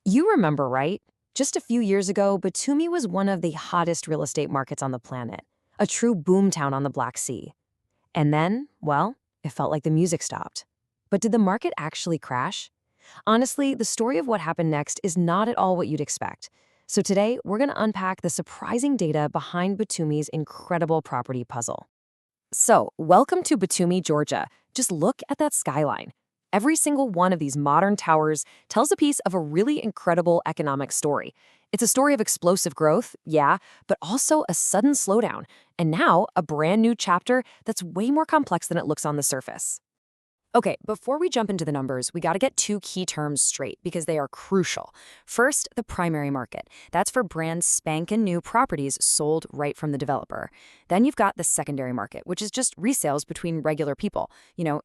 You remember, right? Just a few years ago, Batumi was one of the hottest real estate markets on the planet, a true boomtown on the Black Sea. And then, well, it felt like the music stopped. But did the market actually crash? Honestly, the story of what happened next is not at all what you'd expect. So today, we're going to unpack the surprising data behind Batumi's incredible property puzzle. So, welcome to Batumi, Georgia. Just look at that skyline. Every single one of these modern towers tells a piece of a really incredible economic story. It's a story of explosive growth, yeah, but also a sudden slowdown, and now a brand new chapter that's way more complex than it looks on the surface. Okay, before we jump into the numbers, we got to get two key terms straight because they are crucial. First, the primary market. That's for brand spankin' new properties sold right from the developer. Then you've got the secondary market, which is just resales between regular people,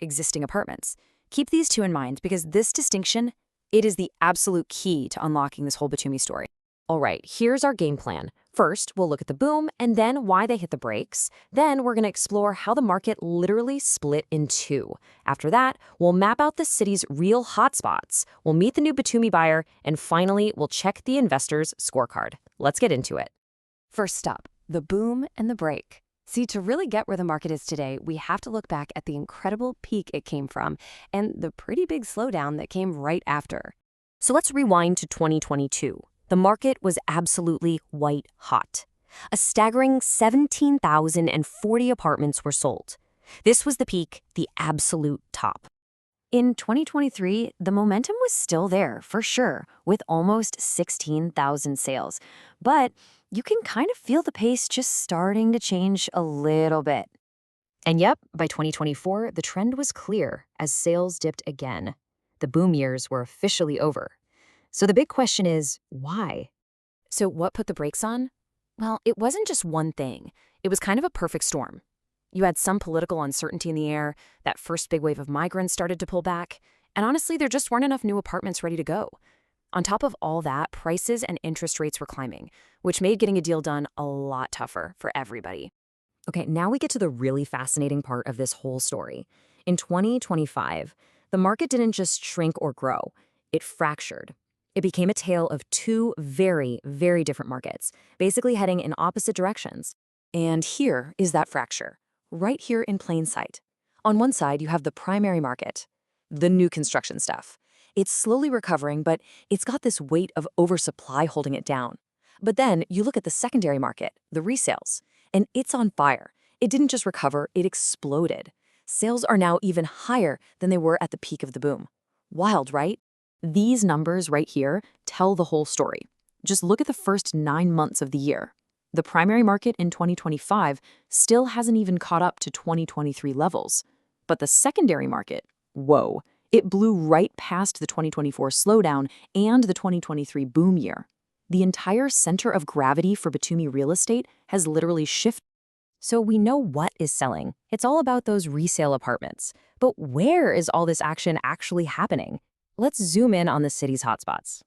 existing apartments. Keep these two in mind because this distinction, it is the absolute key to unlocking this whole Batumi story. All right, here's our game plan. First, we'll look at the boom and then why they hit the brakes. Then we're going to explore how the market literally split in two. After that, we'll map out the city's real hotspots. We'll meet the new Batumi buyer, and finally, we'll check the investor's scorecard. Let's get into it. First up, the boom and the break. See, to really get where the market is today, we have to look back at the incredible peak it came from and the pretty big slowdown that came right after. So let's rewind to 2022. The market was absolutely white hot. A staggering 17,040 apartments were sold. This was the peak, the absolute top. In 2023, the momentum was still there, for sure, with almost 16,000 sales. But you can kind of feel the pace just starting to change a little bit. And yep, by 2024, the trend was clear as sales dipped again. The boom years were officially over. So the big question is, why? So what put the brakes on? Well, it wasn't just one thing. It was kind of a perfect storm. You had some political uncertainty in the air, that first big wave of migrants started to pull back, and honestly, there just weren't enough new apartments ready to go. On top of all that, prices and interest rates were climbing, which made getting a deal done a lot tougher for everybody. Okay, now we get to the really fascinating part of this whole story. In 2025, the market didn't just shrink or grow, it fractured. It became a tale of two very, very different markets, basically heading in opposite directions. And here is that fracture, right here in plain sight. On one side, you have the primary market, the new construction stuff. It's slowly recovering, but it's got this weight of oversupply holding it down. But then you look at the secondary market, the resales, and it's on fire. It didn't just recover, it exploded. Sales are now even higher than they were at the peak of the boom. Wild, right? These numbers right here tell the whole story. Just look at the first 9 months of the year. The primary market in 2025 still hasn't even caught up to 2023 levels. But the secondary market, whoa, it blew right past the 2024 slowdown and the 2023 boom year. The entire center of gravity for Batumi real estate has literally shifted. So we know what is selling. It's all about those resale apartments. But where is all this action actually happening? Let's zoom in on the city's hotspots.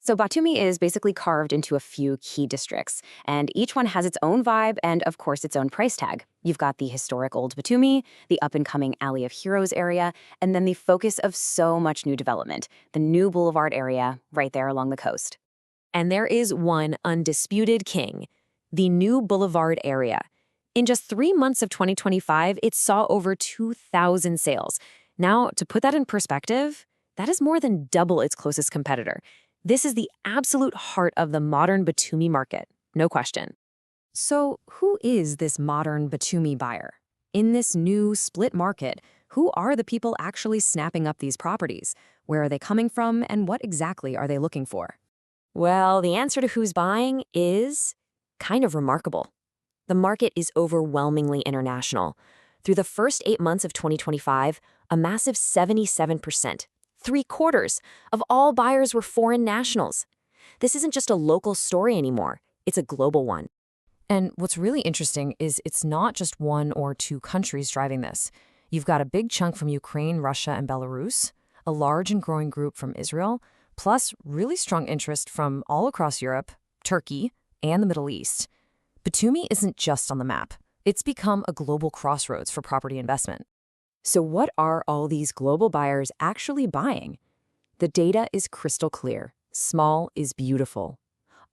So Batumi is basically carved into a few key districts, and each one has its own vibe and, of course, its own price tag. You've got the historic Old Batumi, the up-and-coming Alley of Heroes area, and then the focus of so much new development, the new boulevard area right there along the coast. And there is one undisputed king, the new boulevard area. In just 3 months of 2025, it saw over 2,000 sales. Now, to put that in perspective, that is more than double its closest competitor. This is the absolute heart of the modern Batumi market, no question. So who is this modern Batumi buyer? In this new split market, who are the people actually snapping up these properties? Where are they coming from, and what exactly are they looking for? Well, the answer to who's buying is kind of remarkable. The market is overwhelmingly international. Through the first 8 months of 2025, a massive 77%. 3/4 of all buyers were foreign nationals. This isn't just a local story anymore, it's a global one. And what's really interesting is it's not just one or two countries driving this. You've got a big chunk from Ukraine, Russia, and Belarus, a large and growing group from Israel, plus really strong interest from all across Europe, Turkey, and the Middle East. Batumi isn't just on the map. It's become a global crossroads for property investment. So what are all these global buyers actually buying? The data is crystal clear. Small is beautiful.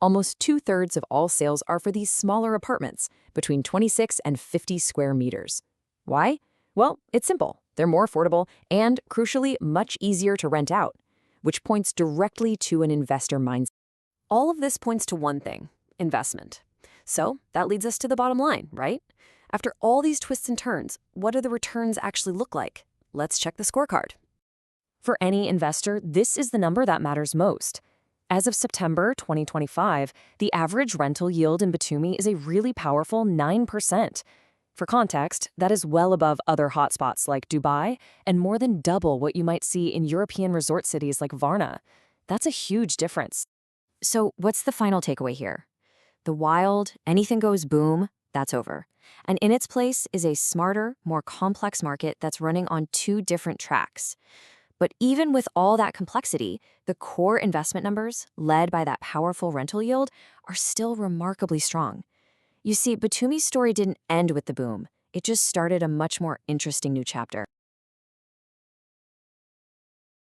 Almost two-thirds of all sales are for these smaller apartments, between 26 and 50 square meters. Why? Well, it's simple. They're more affordable and, crucially, much easier to rent out, which points directly to an investor mindset. All of this points to one thing: investment. So that leads us to the bottom line, right? After all these twists and turns, what do the returns actually look like? Let's check the scorecard. For any investor, this is the number that matters most. As of September 2025, the average rental yield in Batumi is a really powerful 9%. For context, that is well above other hotspots like Dubai and more than double what you might see in European resort cities like Varna. That's a huge difference. So what's the final takeaway here? The wild, anything goes boom, that's over. And in its place is a smarter, more complex market that's running on two different tracks. But even with all that complexity, the core investment numbers, led by that powerful rental yield, are still remarkably strong. You see, Batumi's story didn't end with the boom. It just started a much more interesting new chapter.